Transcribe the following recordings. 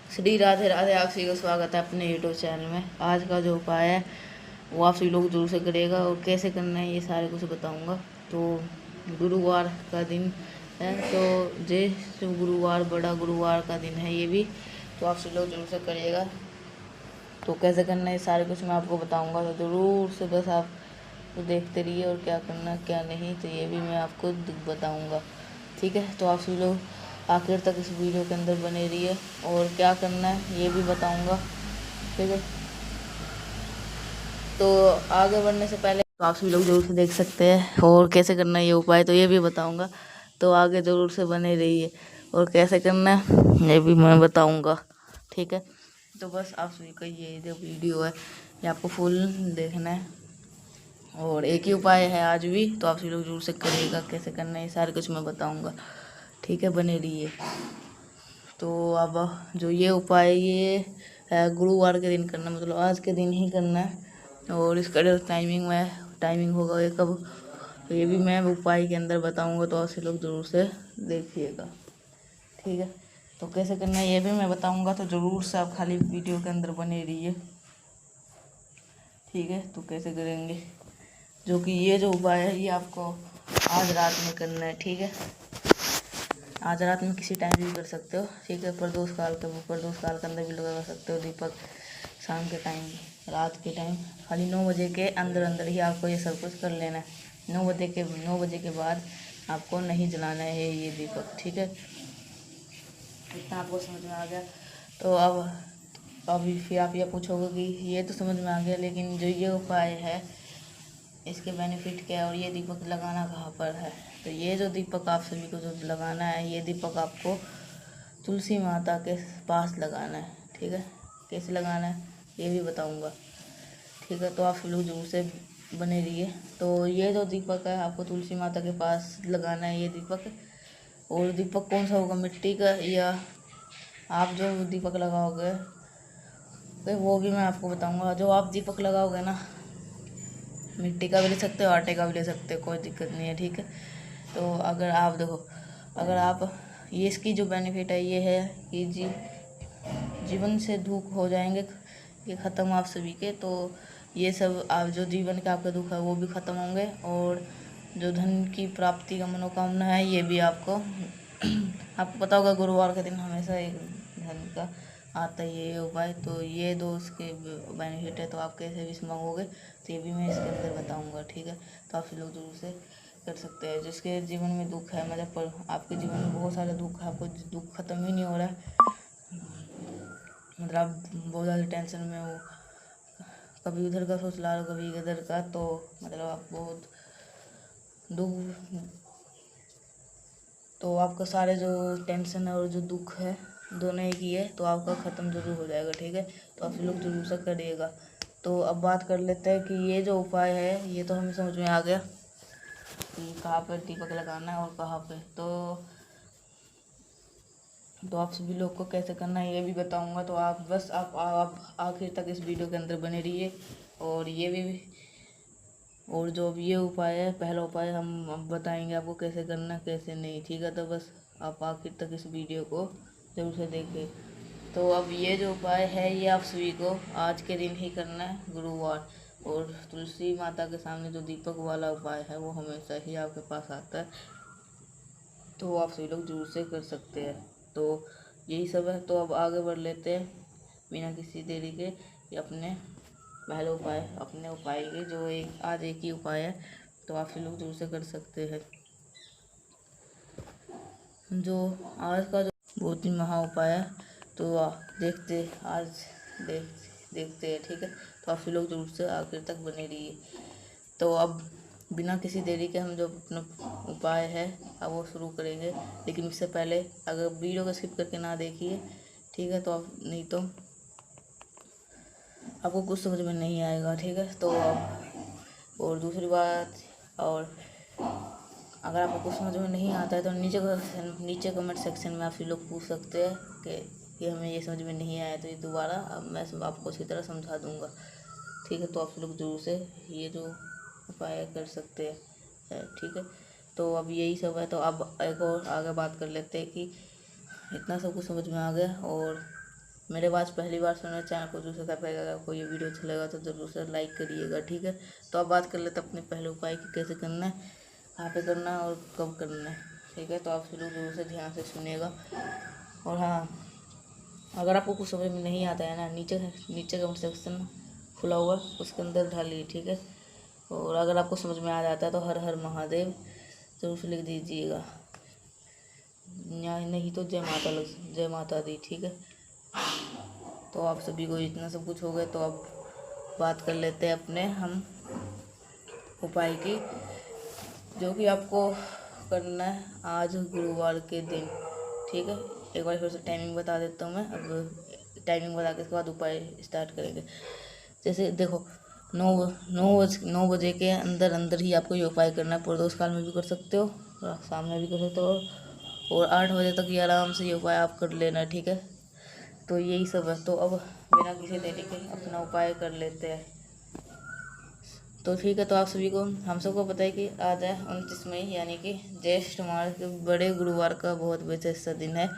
श्री राधे राधे। आप सभी को स्वागत है अपने यूट्यूब चैनल में। आज का जो उपाय है वो आप सभी लोग जरूर से करिएगा और कैसे करना है ये सारे कुछ बताऊंगा। तो गुरुवार का दिन है, तो जैसे गुरुवार बड़ा गुरुवार का दिन है ये भी, तो आप सभी लोग जरूर से करिएगा। तो कैसे करना है ये सारे कुछ मैं आपको बताऊंगा, तो ज़रूर से बस आप तो देखते रहिए और क्या करना क्या नहीं, तो ये भी मैं आपको बताऊंगा। ठीक है, तो आप सभी लोग आखिर तक इस वीडियो के अंदर बने रहिए और क्या करना है ये भी बताऊंगा। ठीक है, तो आगे बढ़ने से पहले तो आप सभी लोग जरूर से देख सकते हैं और कैसे करना है ये उपाय, तो ये भी बताऊंगा। तो आगे ज़रूर से बने रहिए और कैसे करना है ये भी मैं बताऊंगा। ठीक है, तो बस आप सभी का ये जो वीडियो है ये आपको फुल देखना है और एक ही उपाय है आज भी, तो आप सभी लोग जरूर से करिएगा। कैसे करना है ये सारे कुछ मैं बताऊंगा। ठीक है, बने रहिए। तो अब जो ये उपाय ये है गुरुवार के दिन करना, मतलब आज के दिन ही करना है और इसका जो टाइमिंग होगा ये कब, तो ये भी मैं उपाय के अंदर बताऊंगा, तो आप सभी लोग जरूर से देखिएगा। ठीक है, तो कैसे करना है ये भी मैं बताऊंगा, तो ज़रूर से आप खाली वीडियो के अंदर बने रहिए। ठीक है, तो कैसे करेंगे, जो कि ये जो उपाय है ये आपको आज रात में करना है। ठीक है, आज रात में किसी टाइम भी कर सकते हो। ठीक है, प्रदोष काल के अंदर भी लगा सकते हो दीपक। शाम के टाइम, रात के टाइम, खाली 9 बजे के अंदर अंदर ही आपको ये सब कुछ कर लेना है। 9 बजे के बाद आपको नहीं जलाना है ये दीपक। ठीक है, इतना आपको समझ में आ गया। तो अब अभी फिर आप ये पूछोगे कि ये तो समझ में आ गया, लेकिन जो ये उपाय है इसके बेनिफिट क्या है और ये दीपक लगाना कहाँ पर है। तो ये जो दीपक आप सभी को जो लगाना है, ये दीपक आपको तुलसी माता के पास लगाना है। ठीक है, कैसे लगाना है ये भी बताऊंगा। ठीक है, तो आप लोग जरूर से बने रहिए। तो ये जो दीपक है आपको तुलसी माता के पास लगाना है ये दीपक। और दीपक कौन सा होगा, मिट्टी का या आप जो दीपक लगाओगे तो वो भी मैं आपको बताऊंगा। जो आप दीपक लगाओगे ना, मिट्टी का भी ले सकते हो, आटे का भी ले सकते हो, कोई दिक्कत नहीं है। ठीक है, तो अगर आप देखो, अगर आप ये इसकी जो बेनिफिट है ये है कि जीवन से दुख हो जाएंगे ये ख़त्म आप सभी के। तो ये सब आप जो जीवन के आपके दुख है वो भी ख़त्म होंगे और जो धन की प्राप्ति का मनोकामना है ये भी आपको आपको पता होगा गुरुवार के दिन हमेशा एक धन का आता है ये उपाय। तो ये दो इसके बेनिफिट है, तो आप कैसे भी मांगोगे तो ये भी मैं इसके अंदर बताऊंगा। ठीक है, तो आप लोग जरूर से कर सकते हैं। जिसके जीवन में दुख है, मतलब पर आपके जीवन में बहुत सारे दुख है, आपको दुख खत्म ही नहीं हो रहा है, मतलब आप बहुत ज़्यादा टेंशन में हो, कभी उधर का सोच ला रहे हो कभी इधर का, तो मतलब आप बहुत दुख, तो आपका सारे जो टेंशन है और जो दुख है दोनों एक ही है, तो आपका ख़त्म जरूर हो जाएगा। ठीक है, तो आप लोग जरूर से करिएगा। तो अब बात कर लेते हैं कि ये जो उपाय है ये तो हमें समझ में आ गया कि कहाँ पर दीपक लगाना है और कहाँ पे। तो आप सभी लोग को कैसे करना है ये भी बताऊंगा, तो आप बस आप आखिर तक इस वीडियो के अंदर बने रहिए। और ये भी, और जो अब ये उपाय है पहला उपाय हम अब बताएंगे आपको कैसे करना कैसे नहीं। ठीक है, तो बस आप आखिर तक इस वीडियो को जरूर से देखें। तो अब ये जो उपाय है ये आप सभी को आज के दिन ही करना है, गुरुवार। और तुलसी माता के सामने जो दीपक वाला उपाय है वो हमेशा ही आपके पास आता है, तो आप सभी लोग जरूर से कर सकते हैं। तो यही सब है, तो अब आगे बढ़ लेते हैं बिना किसी देरी के ये अपने उपाय के, जो आज एक ही उपाय है, तो आप सभी लोग जरूर से कर सकते हैं। जो आज का जो बहुत ही महा उपाय है, तो देख देखते हैं। ठीक है, तो आप सभी लोग जरूर से आखिर तक बने रहिए। तो अब बिना किसी देरी के हम जो अपना उपाय है अब वो शुरू करेंगे, लेकिन उससे पहले अगर वीडियो को स्किप करके ना देखिए। ठीक है, तो आप नहीं तो आपको कुछ समझ में नहीं आएगा। ठीक है, तो अब और दूसरी बात, और अगर आपको कुछ समझ में नहीं आता है तो नीचे कमेंट सेक्शन में आप सभी लोग पूछ सकते हैं कि हमें ये समझ में नहीं आया, तो ये दोबारा अब मैं आपको अच्छी तरह समझा दूंगा। ठीक है, तो आप लोग जरूर से ये जो उपाय कर सकते हैं। ठीक है, तो अब यही सब है। तो अब एक और आगे बात कर लेते हैं कि इतना सब कुछ समझ में आ गया और मेरे बात पहली बार सुने चैनल को जरूर सब्सक्राइब करिएगा। आपको ये वीडियो अच्छा लगा तो जरूर से लाइक करिएगा, ठीक है। तो अब बात कर लेते अपने पहले उपाय की कैसे करना है, कहाँ पे करना है और कब करना है, ठीक है। तो आप लोग जरूर से ध्यान से सुनिएगा। और हाँ, अगर आपको कुछ समझ में नहीं आता है ना, नीचे कमेंट सेक्शन खुला हुआ उसके अंदर डालिए, ठीक है। और अगर आपको समझ में आ जाता है तो हर हर महादेव जरूर से लिख दीजिएगा, नहीं तो जय माता दी, ठीक है। तो आप सभी को इतना सब कुछ हो गया, तो अब बात कर लेते हैं अपने हम उपाय की, जो कि आपको करना है आज गुरुवार के दिन, ठीक है। एक बार फिर से टाइमिंग बता देता हूँ मैं। अब टाइमिंग बता के इसके बाद उपाय स्टार्ट करेंगे। जैसे देखो 9 बजे के अंदर ही आपको ये उपाय करना है। प्रदोष काल में भी कर सकते हो, शाम में भी कर सकते हो, और 8 बजे तक ये आराम से ये उपाय आप कर लेना, ठीक है। तो यही सब है। तो अब बिना किसी देरी के अपना उपाय कर लेते हैं। तो ठीक है, तो आप सभी को, हम सबको पता है कि आज है 29 मई, यानी कि ज्येष्ठ मास के बड़े गुरुवार का बहुत विशेष दिन है।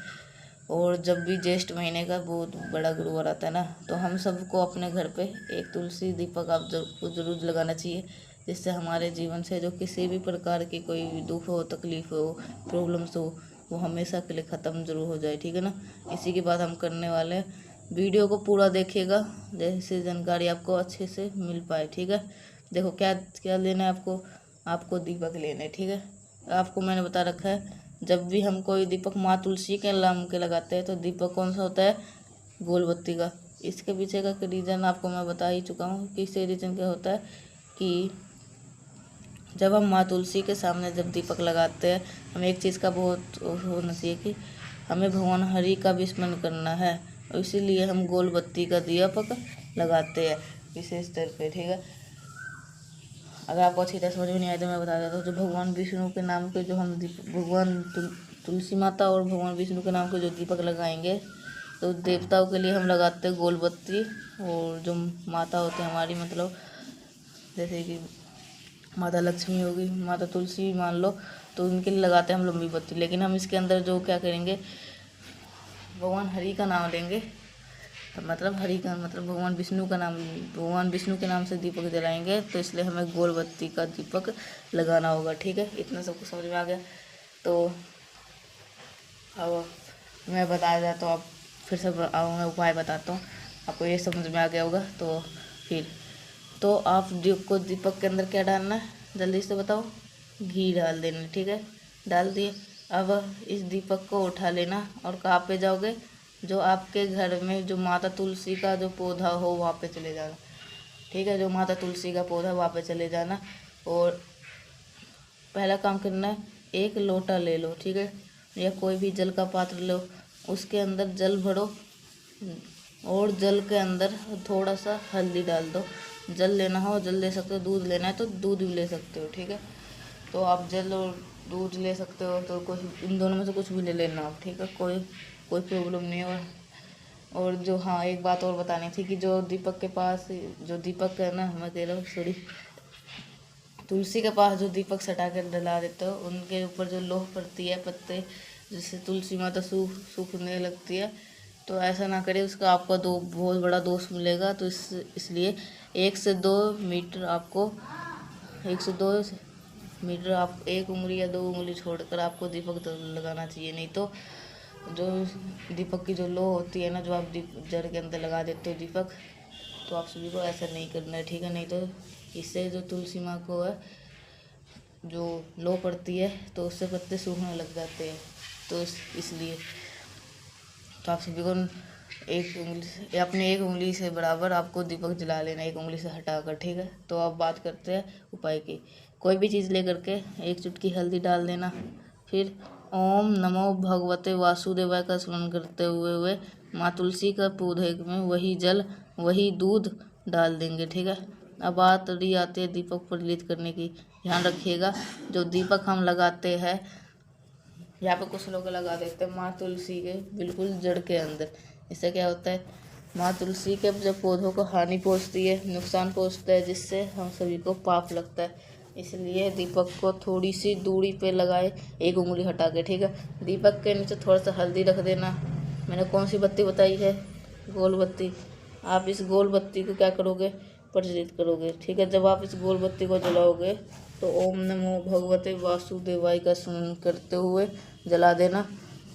और जब भी ज्येष्ठ महीने का बहुत बड़ा गुरुवार आता है ना, तो हम सबको अपने घर पे एक तुलसी दीपक आप जरूर लगाना चाहिए, जिससे हमारे जीवन से जो किसी भी प्रकार की कोई दुख हो, तकलीफ हो, प्रॉब्लम्स हो, वो हमेशा के लिए ख़त्म जरूर हो जाए, ठीक है ना। इसी की बात हम करने वाले हैं। वीडियो को पूरा देखिएगा, जैसे जानकारी आपको अच्छे से मिल पाए, ठीक है। देखो क्या क्या लेना है आपको दीपक लेने, ठीक है। आपको मैंने बता रखा है, जब भी हम कोई दीपक माँ तुलसी के नाम के लगाते हैं तो दीपक कौन सा होता है, गोल बत्ती का। इसके पीछे का रीज़न आपको मैं बता ही चुका हूँ कि इससे रीज़न क्या होता है कि जब हम माँ तुलसी के सामने जब दीपक लगाते हैं, हमें एक चीज़ का बहुत होना चाहिए कि हमें भगवान हरि का भी स्मरण करना है, और इसीलिए हम गोल बत्ती का दीपक लगाते हैं विशेष तौर पे, ठीक है। अगर आपको अच्छी तरह समझ में नहीं आए तो मैं बता देता हूँ। जो भगवान विष्णु के नाम के जो हम भगवान तुलसी माता और भगवान विष्णु के नाम के जो दीपक लगाएंगे, तो देवताओं के लिए हम लगाते हैं गोल बत्ती, और जो माता होती है हमारी, मतलब जैसे कि माता लक्ष्मी होगी, माता तुलसी मान लो, तो उनके लिए लगाते हैं हम लंबी बत्ती। लेकिन हम इसके अंदर जो क्या करेंगे, भगवान हरि का नाम लेंगे, मतलब हरि का मतलब भगवान विष्णु के नाम से दीपक जलाएंगे, तो इसलिए हमें गोल बत्ती का दीपक लगाना होगा, ठीक है। इतना सबको समझ में आ गया। तो अब मैं बताया जाए तो आप फिर से मैं उपाय बताता हूँ, आपको ये समझ में आ गया होगा। तो फिर तो आप दीपक के अंदर क्या डालना है, जल्दी से बताओ। घी डाल देना, ठीक है। डाल दिए। अब इस दीपक को उठा लेना और कहाँ पे जाओगे, जो आपके घर में जो माता तुलसी का जो पौधा हो वहाँ पे चले जाना, ठीक है। जो माता तुलसी का पौधा वहाँ पे चले जाना, और पहला काम करना है, एक लोटा ले लो, ठीक है, या कोई भी जल का पात्र लो, उसके अंदर जल भरो, और जल के अंदर थोड़ा सा हल्दी डाल दो। जल लेना हो जल ले सकते हो, दूध लेना है तो दूध भी ले सकते हो, ठीक है। तो आप जल और दूध ले सकते हो, तो कुछ इन दोनों में से कुछ भी ले लेना आप, ठीक है। कोई प्रॉब्लम नहीं है। और जो, हाँ, एक बात और बतानी थी कि जो दीपक के पास जो दीपक है ना, मैं कह रहा हूँ सॉरी, तुलसी के पास जो दीपक सटा कर डला देते हो, उनके ऊपर जो लोह पड़ती है, पत्ते, जिससे तुलसी माता सूखने लगती है, तो ऐसा ना करें, उसका आपको बहुत बड़ा दोष मिलेगा। तो इसलिए 1 से 2 मीटर आपको 1 से 2 मीटर आप 1 उंगली या 2 उंगली छोड़कर आपको दीपक लगाना चाहिए। नहीं तो जो दीपक की जो लो होती है ना, जो आप जड़ के अंदर लगा देते हो दीपक, तो आप सभी को ऐसा नहीं करना है, ठीक है। नहीं तो इससे जो तुलसी माँ को है जो लो पड़ती है, तो उससे पत्ते सूखने लग जाते हैं। तो इसलिए तो आप सभी को अपने 1 उंगली से बराबर आपको दीपक जला लेना, 1 उंगली से हटाकर, ठीक है। तो अब बात करते हैं उपाय की। कोई भी चीज़ लेकर के 1 चुटकी हल्दी डाल देना, फिर ओम नमो भगवते वासुदेवाय का स्मरण करते हुए माँ तुलसी का पौधे में वही जल वही दूध डाल देंगे, ठीक है। अब बात रही आती है दीपक प्रज्वलित करने की। ध्यान रखिएगा, जो दीपक हम लगाते हैं, यहाँ पे कुछ लोग लगा देते हैं माँ तुलसी के बिल्कुल जड़ के अंदर। इससे क्या होता है, माँ तुलसी के जब पौधों को हानि पहुँचती है, नुकसान पहुँचता है, जिससे हम सभी को पाप लगता है। इसलिए दीपक को थोड़ी सी दूरी पे लगाए, 1 उंगली हटा के, ठीक है। दीपक के नीचे थोड़ा सा हल्दी रख देना। मैंने कौन सी बत्ती बताई है, गोल बत्ती, आप इस गोल बत्ती को क्या करोगे, प्रज्वलित करोगे। ठीक है, जब आप इस गोल बत्ती को जलाओगे तो ओम नमो भगवते वासुदेवाय का स्मरण करते हुए जला देना।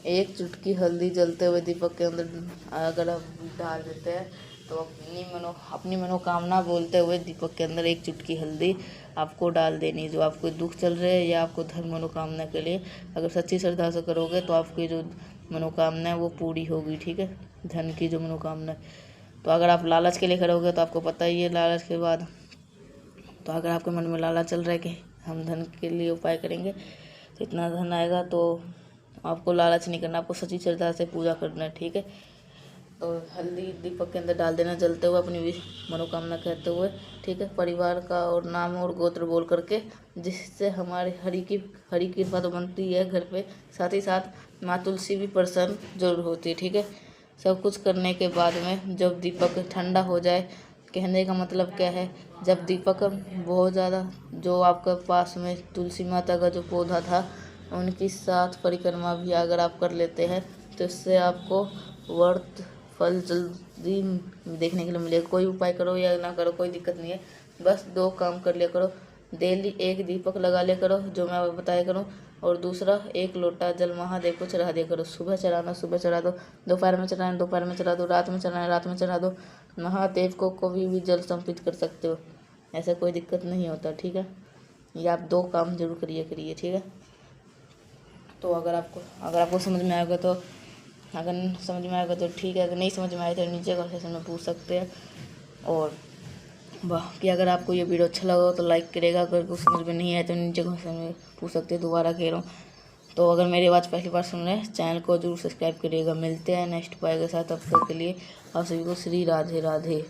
एक चुटकी हल्दी जलते हुए दीपक के अंदर अगर आप डाल देते हैं तो अपनी मनोकामना बोलते हुए दीपक के अंदर एक चुटकी हल्दी आपको डाल देनी। जो आपको दुख चल रहे हैं या आपको धर्म मनोकामना के लिए अगर सच्ची श्रद्धा से करोगे तो आपकी जो मनोकामना है वो पूरी होगी। ठीक है, धन की जो मनोकामना है। तो अगर आप लालच के लिए करोगे तो आपको पता ही है लालच के बाद, तो अगर आपके मन में लालच चल रहा है कि हम धन के लिए उपाय करेंगे तो इतना धन आएगा, तो आपको लालच नहीं करना, आपको सच्ची श्रद्धा से पूजा करना है। ठीक है, तो हल्दी दीपक के अंदर डाल देना जलते हुए अपनी मनोकामना कहते हुए। ठीक है, परिवार का और नाम और गोत्र बोल करके, जिससे हमारे हरि की कृपा तो बनती है घर पे, साथ ही साथ माँ तुलसी भी प्रसन्न जरूर होती है। ठीक है, सब कुछ करने के बाद में जब दीपक ठंडा हो जाए, कहने का मतलब क्या है, जब दीपक बहुत ज़्यादा, जो आपके पास में तुलसी माता का जो पौधा था उनकी साथ परिक्रमा भी अगर आप कर लेते हैं तो इससे आपको वर्त फल जल्दी देखने के लिए मिलेगा। कोई उपाय करो या ना करो कोई दिक्कत नहीं है, बस 2 काम कर लिया करो। डेली 1 दीपक लगा लिया करो जो मैं बताया करूँ, और दूसरा 1 लोटा जल महादेव को चढ़ा दिया करो। सुबह चढ़ाना सुबह चढ़ा दो, दोपहर में चढ़ाना दोपहर में चढ़ा दो, रात में चढ़ाना रात में चढ़ा दो। महादेव को कभी भी जल समर्पित कर सकते हो, ऐसा कोई दिक्कत नहीं होता। ठीक है, ये आप 2 काम जरूर करिए। ठीक है, तो अगर आपको समझ में आएगा तो ठीक है, अगर नहीं समझ में आए तो नीचे का सेशन में पूछ सकते हैं। और बाकी अगर आपको ये वीडियो अच्छा लगा हो तो लाइक करेगा, अगर कुछ समझ में नहीं आए तो नीचे का सेशन में पूछ सकते हैं। दोबारा कह रहा हूँ, तो अगर मेरी आवाज़ पहली बार सुन रहे हैं चैनल को जरूर सब्सक्राइब करिएगा। मिलते हैं नेक्स्ट उपाय के साथ, तब तक के लिए आप सभी को श्री राधे राधे।